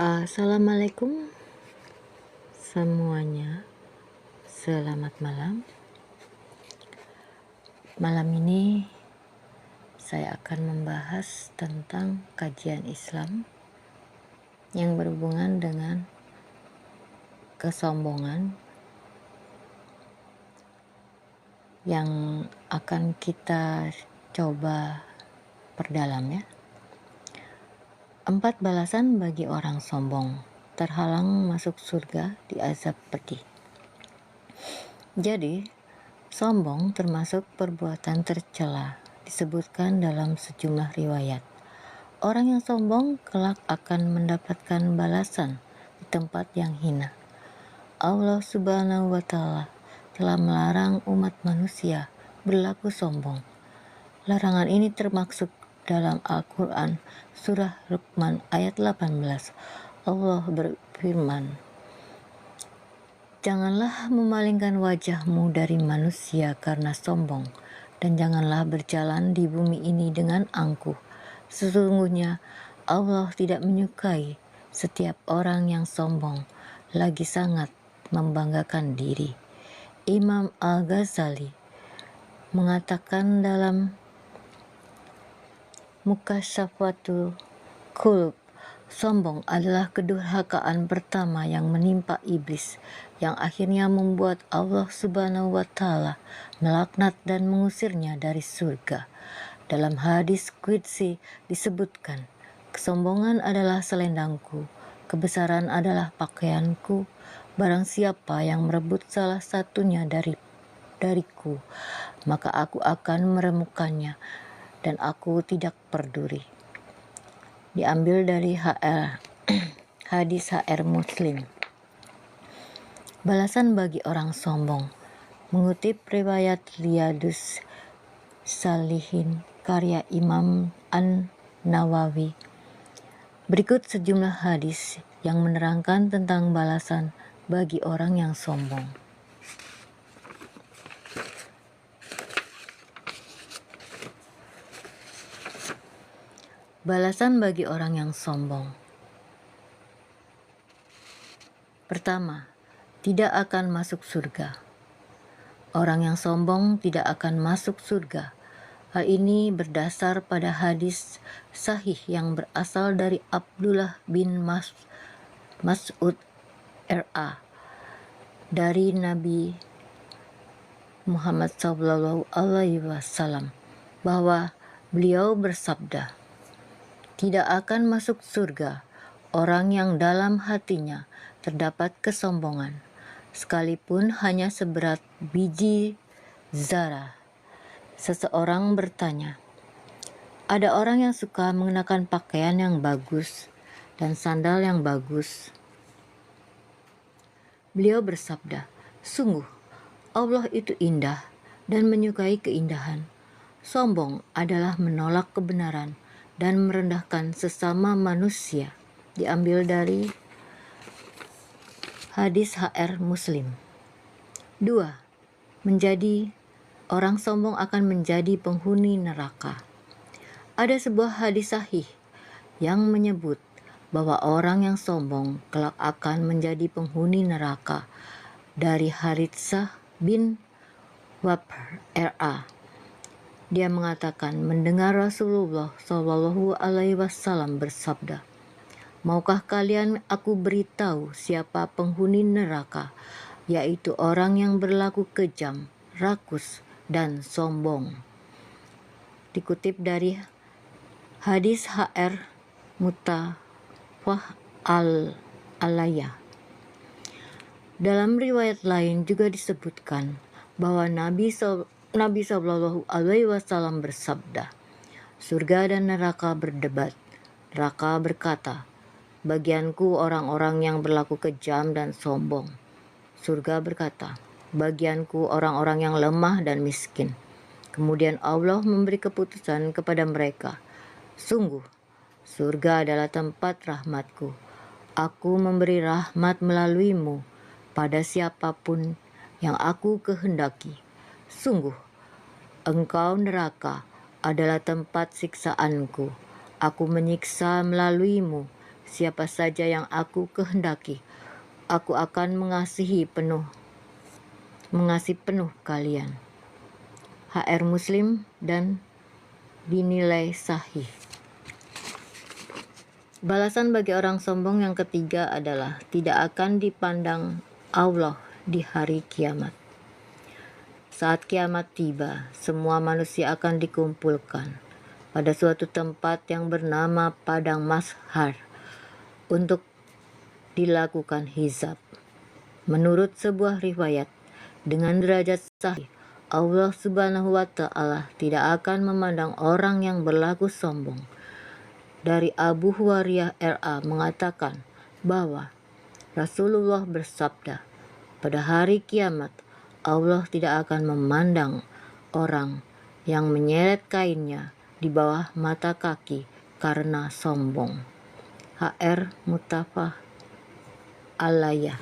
Assalamualaikum semuanya, selamat malam. Malam ini saya akan membahas tentang kajian Islam yang berhubungan dengan kesombongan yang akan kita coba perdalam ya. 4 balasan bagi orang sombong, terhalang masuk surga, diazab pedih. Jadi, sombong termasuk perbuatan tercela, disebutkan dalam sejumlah riwayat. Orang yang sombong kelak akan mendapatkan balasan di tempat yang hina. Allah Subhanahu wa Ta'ala telah melarang umat manusia berlaku sombong. Larangan ini termaksud dalam Al-Quran Surah Luqman ayat 18. Allah berfirman, "Janganlah memalingkan wajahmu dari manusia karena sombong, dan janganlah berjalan di bumi ini dengan angkuh. Sesungguhnya Allah tidak menyukai setiap orang yang sombong, lagi sangat membanggakan diri." Imam Al-Ghazali mengatakan dalam Mukasyafatul Qulub, sombong adalah kedurhakaan pertama yang menimpa iblis, yang akhirnya membuat Allah Subhanahu wa Ta'ala melaknat dan mengusirnya dari surga. Dalam hadis qudsi disebutkan, kesombongan adalah selendangku, kebesaran adalah pakaianku. Barang siapa yang merebut salah satunya dariku, maka aku akan meremukkannya, dan aku tidak peduli. Diambil dari hadis HR Muslim. Balasan bagi orang sombong, mengutip riwayat Riyadus Salihin karya Imam An-Nawawi. Berikut sejumlah hadis yang menerangkan tentang balasan bagi orang yang sombong. Balasan bagi orang yang sombong. Pertama, tidak akan masuk surga. Orang yang sombong tidak akan masuk surga. Hal ini berdasar pada hadis sahih yang berasal dari Abdullah bin Mas'ud R.A. dari Nabi Muhammad SAW bahwa beliau bersabda, "Tidak akan masuk surga orang yang dalam hatinya terdapat kesombongan, sekalipun hanya seberat biji zarah." Seseorang bertanya, "Ada orang yang suka mengenakan pakaian yang bagus dan sandal yang bagus." Beliau bersabda, "Sungguh, Allah itu indah dan menyukai keindahan. Sombong adalah menolak kebenaran dan merendahkan sesama manusia." Diambil dari hadis HR Muslim. 2. Orang sombong akan menjadi penghuni neraka. Ada sebuah hadis sahih yang menyebut bahwa orang yang sombong kelak akan menjadi penghuni neraka, dari Haritsah bin Wabr R.A. Dia mengatakan mendengar Rasulullah SAW bersabda, "Maukah kalian aku beritahu siapa penghuni neraka, yaitu orang yang berlaku kejam, rakus, dan sombong." Dikutip dari hadis HR Muttafaq Alaih. Dalam riwayat lain juga disebutkan bahwa Nabi SAW bersabda, "Surga dan neraka berdebat. Neraka berkata, 'Bagianku orang-orang yang berlaku kejam dan sombong.' Surga berkata, 'Bagianku orang-orang yang lemah dan miskin.' Kemudian Allah memberi keputusan kepada mereka, 'Sungguh, surga adalah tempat rahmatku. Aku memberi rahmat melaluimu pada siapapun yang aku kehendaki. Sungguh, engkau neraka adalah tempat siksaanku. Aku menyiksa melaluimu siapa saja yang aku kehendaki, aku akan mengasihi penuh kalian. HR Muslim dan dinilai sahih. Balasan bagi orang sombong yang ketiga adalah tidak akan dipandang Allah di hari kiamat. Saat kiamat tiba, semua manusia akan dikumpulkan pada suatu tempat yang bernama Padang Mahsyar untuk dilakukan hisab. Menurut sebuah riwayat, dengan derajat sahih, Allah Subhanahu wa Ta'ala tidak akan memandang orang yang berlaku sombong. Dari Abu Hurairah RA mengatakan bahwa Rasulullah bersabda, pada hari kiamat Allah tidak akan memandang orang yang menyeret kainnya di bawah mata kaki karena sombong. HR Muttafaq alaih.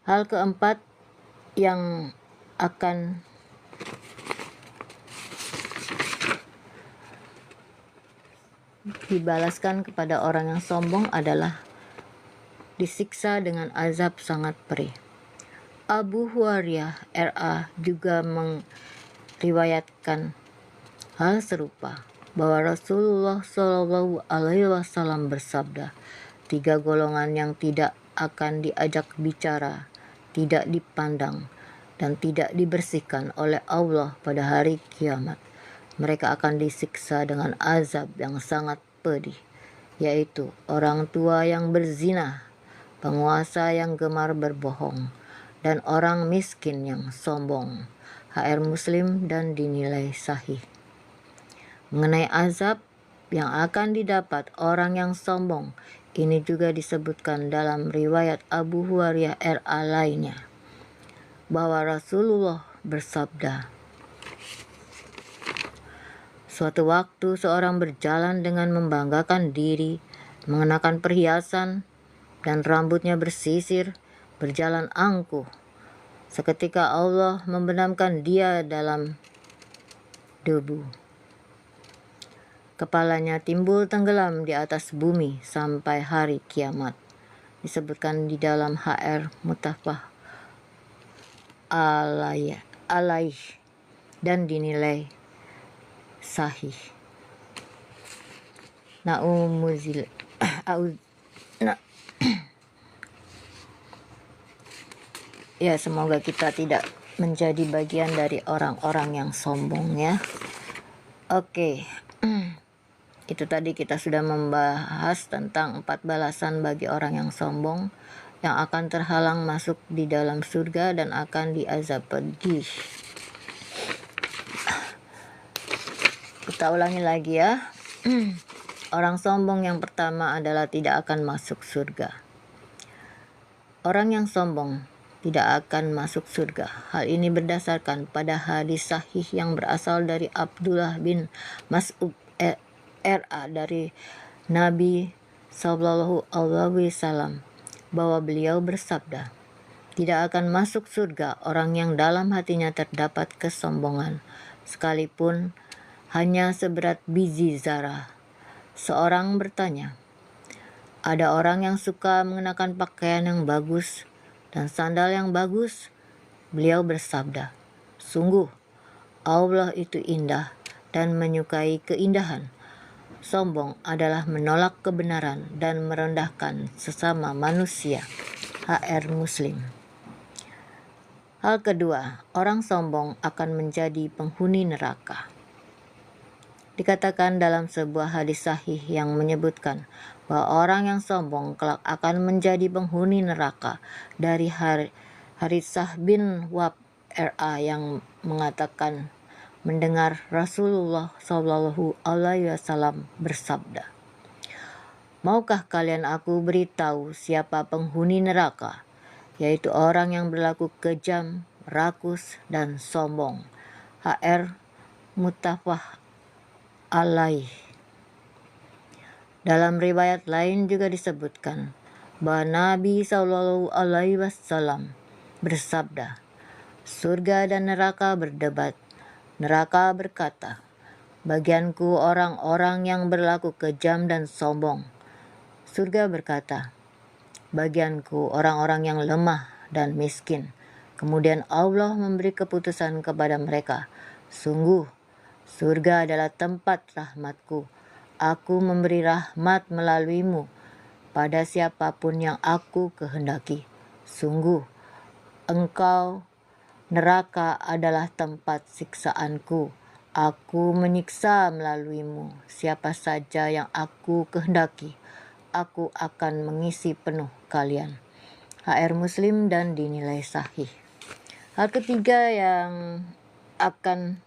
Hal keempat yang akan dibalaskan kepada orang yang sombong adalah disiksa dengan azab sangat perih. Abu Hurairah RA juga meriwayatkan hal serupa, bahwa Rasulullah Shallallahu Alaihi Wasallam bersabda, 3 golongan yang tidak akan diajak bicara, tidak dipandang, dan tidak dibersihkan oleh Allah pada hari kiamat. Mereka akan disiksa dengan azab yang sangat pedih, yaitu orang tua yang berzina, penguasa yang gemar berbohong, dan orang miskin yang sombong. HR Muslim dan dinilai sahih. Mengenai azab yang akan didapat orang yang sombong, ini juga disebutkan dalam riwayat Abu Hurairah RA lainnya, bahwa Rasulullah bersabda, suatu waktu seorang berjalan dengan membanggakan diri, mengenakan perhiasan, dan rambutnya bersisir, berjalan angkuh. Seketika Allah membenamkan dia dalam debu. Kepalanya timbul tenggelam di atas bumi sampai hari kiamat. Disebutkan di dalam HR Muttafaq alaih dan dinilai sahih. Ya, semoga kita tidak menjadi bagian dari orang-orang yang sombong ya. Oke. Itu tadi kita sudah membahas tentang 4 balasan bagi orang yang sombong yang akan terhalang masuk di dalam surga dan akan diazab pedih. Kita ulangi lagi ya. Orang sombong yang pertama adalah tidak akan masuk surga. Orang yang sombong tidak akan masuk surga. Hal ini berdasarkan pada hadis sahih yang berasal dari Abdullah bin Mas'ud RA dari Nabi Sallallahu Alaihi Wasallam bahwa beliau bersabda, tidak akan masuk surga orang yang dalam hatinya terdapat kesombongan, sekalipun hanya seberat biji zarah. Seorang bertanya, ada orang yang suka mengenakan pakaian yang bagus dan sandal yang bagus? Beliau bersabda, sungguh Allah itu indah dan menyukai keindahan. Sombong adalah menolak kebenaran dan merendahkan sesama manusia. HR Muslim. Hal kedua, orang sombong akan menjadi penghuni neraka. Dikatakan dalam sebuah hadis sahih yang menyebutkan bahwa orang yang sombong kelak akan menjadi penghuni neraka, dari Haritsah bin Wahb RA yang mengatakan mendengar Rasulullah Shallallahu Alaihi Wasallam bersabda, maukah kalian aku beritahu siapa penghuni neraka, yaitu orang yang berlaku kejam, rakus, dan sombong. HR Muttafaq alaih. Dalam riwayat lain juga disebutkan bahwa Nabi Sallallahu Alaihi Wasallam bersabda, surga dan neraka berdebat. Neraka berkata, bagianku orang-orang yang berlaku kejam dan sombong. Surga berkata, bagianku orang-orang yang lemah dan miskin. Kemudian Allah memberi keputusan kepada mereka, sungguh, surga adalah tempat rahmatku. Aku memberi rahmat melaluimu pada siapapun yang aku kehendaki. Sungguh, engkau neraka adalah tempat siksaanku. Aku menyiksa melaluimu siapa saja yang aku kehendaki. Aku akan mengisi penuh kalian. HR Muslim dan dinilai sahih. Hal ketiga yang akan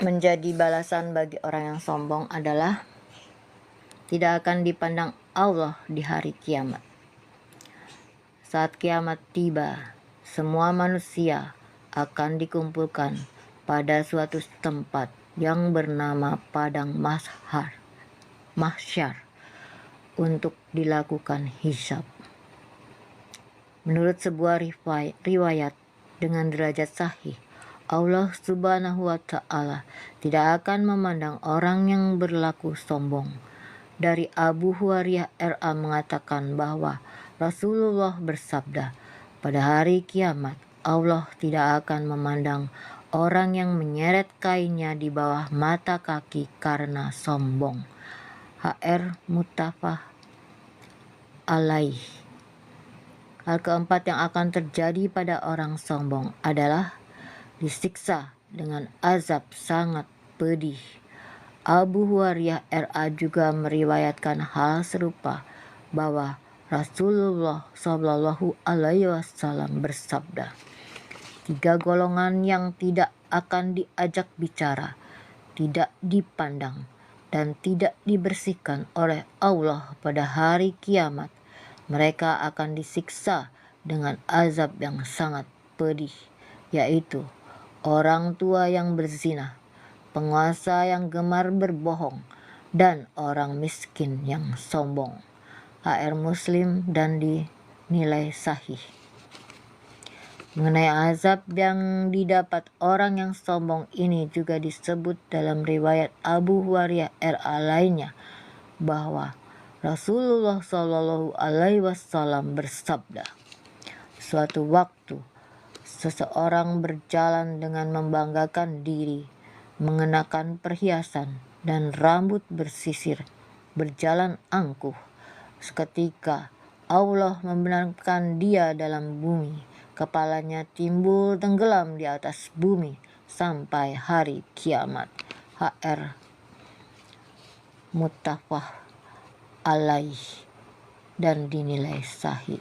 menjadi balasan bagi orang yang sombong adalah tidak akan dipandang Allah di hari kiamat. Saat kiamat tiba, semua manusia akan dikumpulkan pada suatu tempat yang bernama Padang Mahsyar untuk dilakukan hisab. Menurut sebuah riwayat dengan derajat sahih, Allah Subhanahu wa Ta'ala tidak akan memandang orang yang berlaku sombong. Dari Abu Hurairah RA mengatakan bahwa Rasulullah bersabda, pada hari kiamat Allah tidak akan memandang orang yang menyeret kainnya di bawah mata kaki karena sombong. HR muttafaq alaih. Hal keempat yang akan terjadi pada orang sombong adalah disiksa dengan azab sangat pedih. Abu Hurairah RA juga meriwayatkan hal serupa bahwa Rasulullah Shallallahu Alaihi Wasallam bersabda, 3 golongan yang tidak akan diajak bicara, tidak dipandang, dan tidak dibersihkan oleh Allah pada hari kiamat. Mereka akan disiksa dengan azab yang sangat pedih, yaitu orang tua yang berzina, penguasa yang gemar berbohong, dan orang miskin yang sombong. HR Muslim dan dinilai sahih. Mengenai azab yang didapat orang yang sombong ini juga disebut dalam riwayat Abu Hurairah RA lainnya bahwa Rasulullah Shallallahu Alaihi Wasallam bersabda, suatu waktu seseorang berjalan dengan membanggakan diri, mengenakan perhiasan dan rambut bersisir, berjalan angkuh. Seketika Allah membenamkan dia dalam bumi, kepalanya timbul tenggelam di atas bumi sampai hari kiamat. HR muttafaq alaih dan dinilai sahih.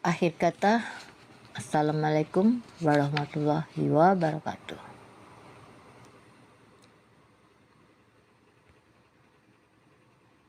Akhir kata, Assalamualaikum warahmatullahi wabarakatuh.